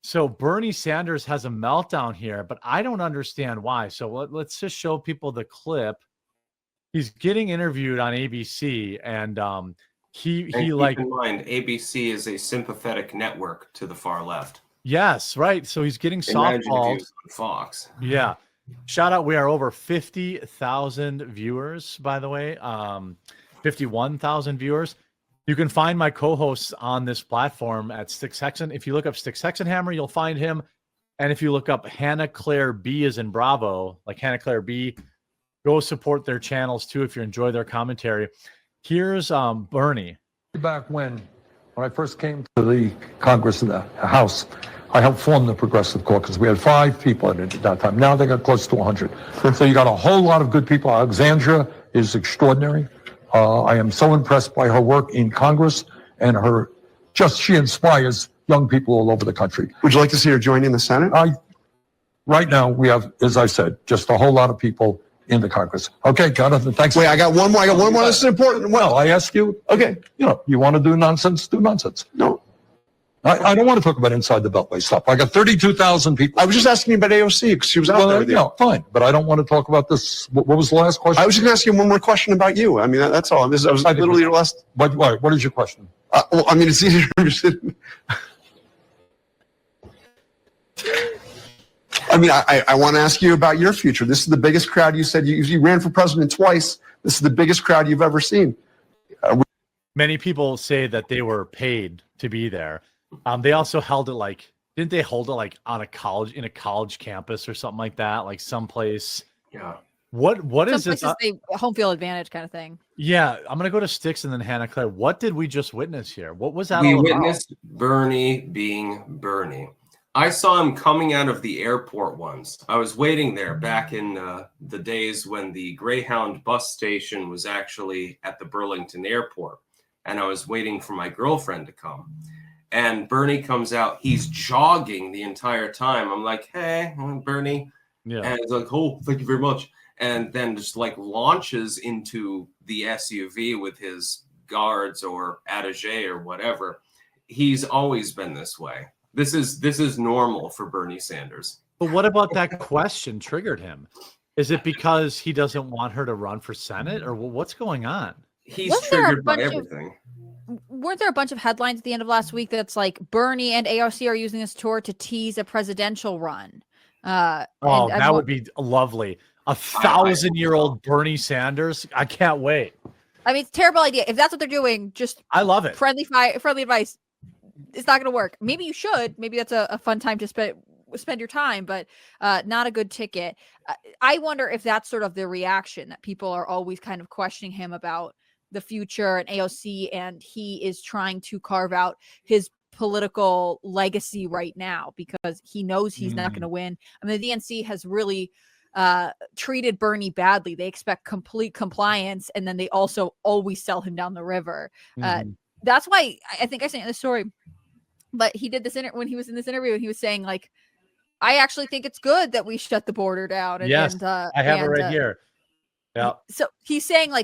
So Bernie Sanders has a meltdown here, but I don't understand why. So let's just show people the clip. He's getting interviewed on ABC, and he keep in mind, ABC is a sympathetic network to the far left. Yes, right. So he's getting softballed. On Fox. Yeah. Shout out. We are over 50,000 viewers, by the way. 51,000 viewers. You can find my co-hosts on this platform at Styx Hexen. If you look up Styx Hexenhammer, you'll find him. And if you look up Hannah Claire B as in Bravo, like Hannah Claire B, go support their channels too if you enjoy their commentary. Here's Bernie. Back when I first came to the Congress and the House, I helped form the Progressive Caucus. We had 5 people in it at that time. Now they got close to 100. So you got a whole lot of good people. Alexandra is extraordinary. I am so impressed by her work in Congress and she inspires young people all over the country. Would you like to see her join in the Senate? Right now we have, as I said, just a whole lot of people in the Congress. Okay, Jonathan, thanks. Wait, I got one more. This is important. Well, I ask you, okay, you want to do nonsense, do nonsense. No. I don't want to talk about inside the Beltway stuff. I got 32,000 people. I was just asking you about AOC because she was out there with you. Fine, but I don't want to talk about this. What was the last question? I was just going to ask you one more question about you. I mean, that's all. I was literally your last. What is your question? Well, I mean, it's easier. I mean, I want to ask you about your future. This is the biggest crowd. You said you ran for president twice. This is the biggest crowd you've ever seen. Many people say that they were paid to be there. They also held it didn't they hold it on in a college campus or something like that? Like someplace. Yeah. What is this? Home field advantage kind of thing. Yeah. I'm going to go to Styx and then Hannah Claire. What did we just witness here? What was that? We witnessed Bernie being Bernie. I saw him coming out of the airport once. I was waiting there back in the days when the Greyhound bus station was actually at the Burlington airport. And I was waiting for my girlfriend to come. And Bernie comes out. He's jogging the entire time. I'm like, hey, Bernie. Yeah. And he's like, oh, thank you very much. And then just launches into the SUV with his guards or attaché or whatever. He's always been this way. This is normal for Bernie Sanders. But what about that question triggered him? Is it because he doesn't want her to run for Senate, or what's going on? He's triggered by everything. Weren't there a bunch of headlines at the end of last week that's like Bernie and AOC are using this tour to tease a presidential run? That would be lovely. 1,000-year-old Bernie Sanders. I can't wait. I mean, it's a terrible idea. If that's what they're doing, I love it. Friendly advice. It's not going to work. Maybe you should. Maybe that's a fun time to spend your time, but not a good ticket. I wonder if that's sort of the reaction that people are always kind of questioning him about the future and AOC, and he is trying to carve out his political legacy right now because he knows he's not going to win. I mean, the DNC has really treated Bernie badly. They expect complete compliance, and then they also always sell him down the river. That's why I think I sent the story, but he did this when he was in this interview, and he was saying I actually think it's good that we shut the border down. Yes, I have it right here. Yeah. So he's saying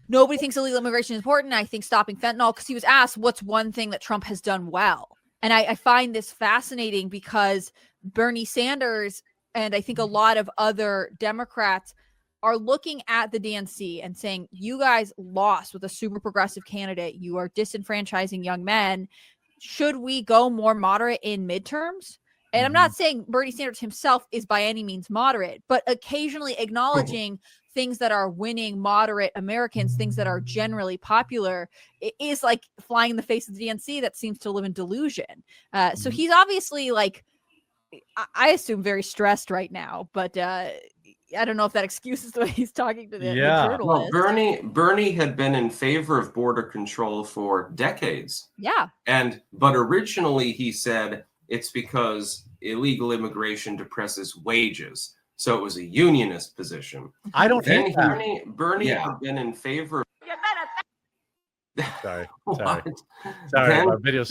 nobody thinks illegal immigration is important. I think stopping fentanyl, because he was asked what's one thing that Trump has done well. And I find this fascinating because Bernie Sanders and I think a lot of other Democrats are looking at the DNC and saying, you guys lost with a super progressive candidate. You are disenfranchising young men. Should we go more moderate in midterms? And I'm not saying Bernie Sanders himself is by any means moderate, but occasionally acknowledging things that are winning moderate Americans, things that are generally popular, it is like flying in the face of the DNC that seems to live in delusion. So he's obviously I assume very stressed right now, but I don't know if that excuses the way he's talking to the journalists. Well, Bernie had been in favor of border control for decades. Yeah. But originally he said it's because illegal immigration depresses wages. So it was a unionist position. I don't think Bernie had been in favor. Sorry. Our video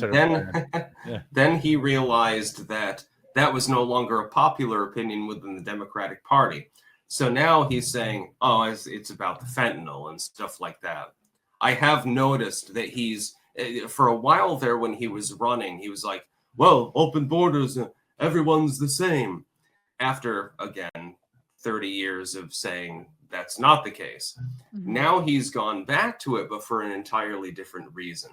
then he realized that was no longer a popular opinion within the Democratic Party. So now he's saying, oh, it's about the fentanyl and stuff like that. I have noticed that he's, for a while there when he was running, he was like, well, open borders, everyone's the same. After, again, 30 years of saying that's not the case. Mhm. Now he's gone back to it, but for an entirely different reason.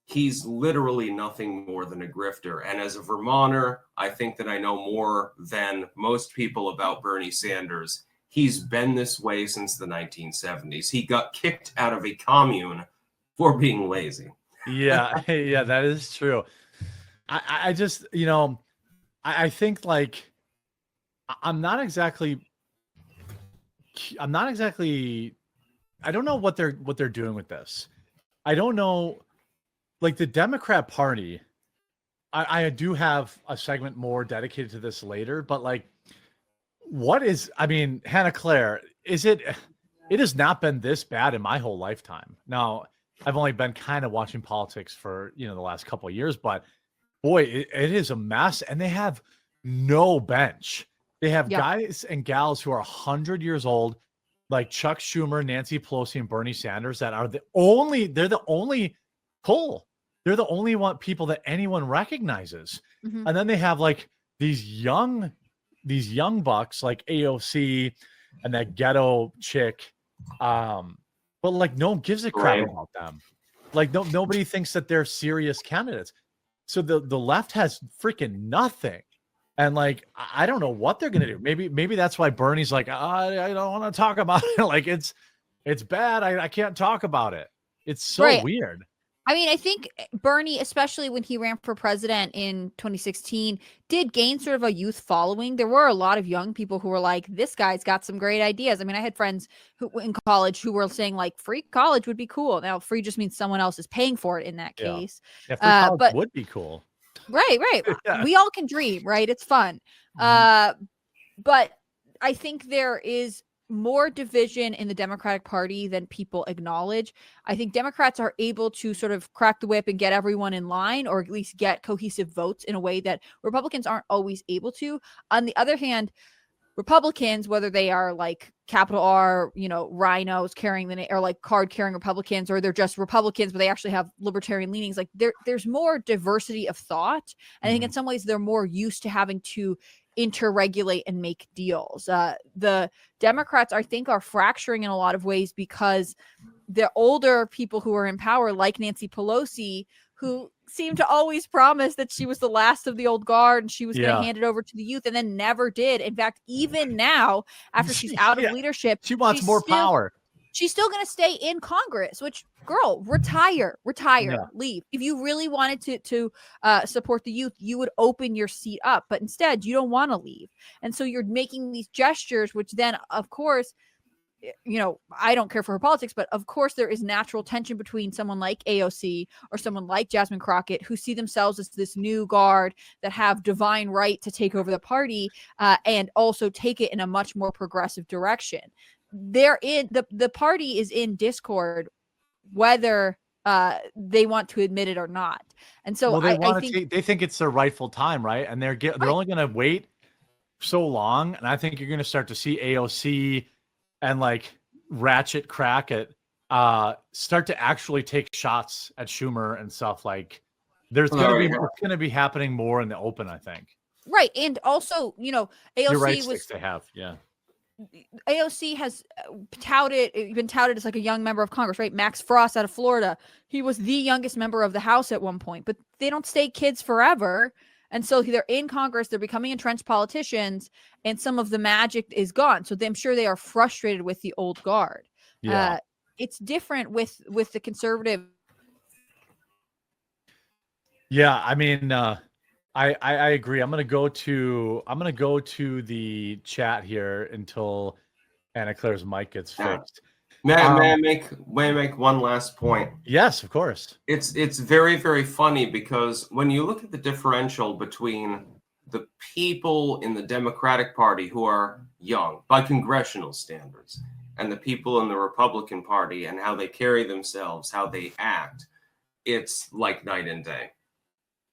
He's literally nothing more than a grifter. And as a Vermonter, I think that I know more than most people about Bernie Sanders. He's been this way since the 1970s. He got kicked out of a commune for being lazy. Yeah, yeah, that is true. I just, I think like I'm not exactly I don't know what they're doing with this. I don't know, like the Democrat Party. I do have a segment more dedicated to this later, but like, Hannah Claire, it has not been this bad in my whole lifetime. Now, I've only been kind of watching politics for, the last couple of years, but boy, it is a mess. And they have no bench. They have guys and gals who are 100 years old, like Chuck Schumer, Nancy Pelosi, and Bernie Sanders, that are they're the only pull. They're the only people that anyone recognizes. Mhm. And then they have like these young bucks like AOC and that ghetto chick. But like no one gives a crap about them. Like nobody thinks that they're serious candidates. So the left has freaking nothing. And like I don't know what they're gonna do. Maybe that's why Bernie's like, I don't want to talk about it. Like it's bad. I can't talk about it. It's so weird. I mean, I think Bernie, especially when he ran for president in 2016, did gain sort of a youth following. There were a lot of young people who were like, this guy's got some great ideas. I mean, I had friends who in college who were saying like free college would be cool. Now, free just means someone else is paying for it in that case. Yeah, free college would be cool. Right. Yeah. We all can dream, right? It's fun. But I think there is more division in the Democratic Party than people acknowledge. I think Democrats are able to sort of crack the whip and get everyone in line, or at least get cohesive votes in a way that Republicans aren't always able to. On the other hand, Republicans, whether they are like capital R, rhinos carrying the name, or like card carrying Republicans, or they're just Republicans, but they actually have libertarian leanings. Like there's more diversity of thought. And I think in some ways they're more used to having to interregulate and make deals. The Democrats, I think, are fracturing in a lot of ways because the older people who are in power, like Nancy Pelosi, who seemed to always promise that she was the last of the old guard and she was going to hand it over to the youth, and then never did. In fact, even now, after she's out of leadership, she wants more power. She's still going to stay in Congress, which, girl, retire, leave. If you really wanted to support the youth, you would open your seat up. But instead, you don't want to leave. And so you're making these gestures, which then, of course, I don't care for her politics, but of course there is natural tension between someone like AOC or someone like Jasmine Crockett, who see themselves as this new guard that have divine right to take over the party and also take it in a much more progressive direction. The party is in discord, whether they want to admit it or not. And so I think they think it's their rightful time, right? And they're only going to wait so long. And I think you're going to start to see AOC and like Ratchet Crackett start to actually take shots at Schumer and stuff. Like it's going to be happening more in the open, I think. Right. And also, AOC they have, AOC has been touted as like a young member of Congress, right? Max Frost out of Florida. He was the youngest member of the House at one point, but they don't stay kids forever. And so they're in Congress, they're becoming entrenched politicians, and some of the magic is gone. So I'm sure they are frustrated with the old guard. Yeah. It's different with the conservative. Yeah. I mean, I agree. I'm gonna go to the chat here until Anna Claire's mic gets fixed. May I make one last point? Yes, of course. It's very, very funny because when you look at the differential between the people in the Democratic Party who are young by congressional standards and the people in the Republican Party and how they carry themselves, how they act, it's like night and day.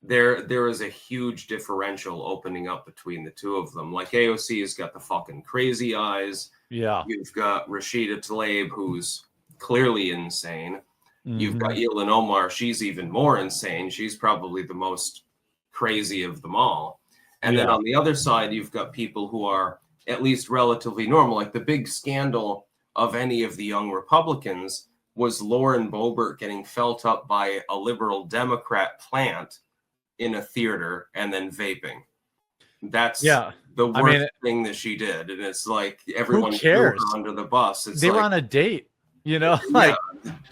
There is a huge differential opening up between the two of them. Like AOC has got the fucking crazy eyes. Yeah. You've got Rashida Tlaib, who's clearly insane. You've got Ilhan Omar. She's even more insane. She's probably the most crazy of them all. And then Yeah. on the other side, you've got people who are at least relatively normal. Like the big scandal of any of the young Republicans was Lauren Boebert getting felt up by a liberal Democrat plant in a theater and then vaping. That's Yeah. the I worst mean, thing that she did. And it's like everyone threw cares? her under the bus. It's They like, were on a date, you know, like,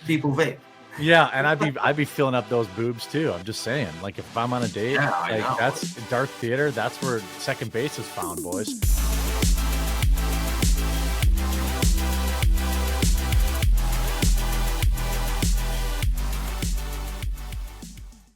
people vape. yeah. And I'd be filling up those boobs too. I'm just saying, like, if I'm on a date, Yeah, I like know. that's dark theater. That's where second base is found, boys.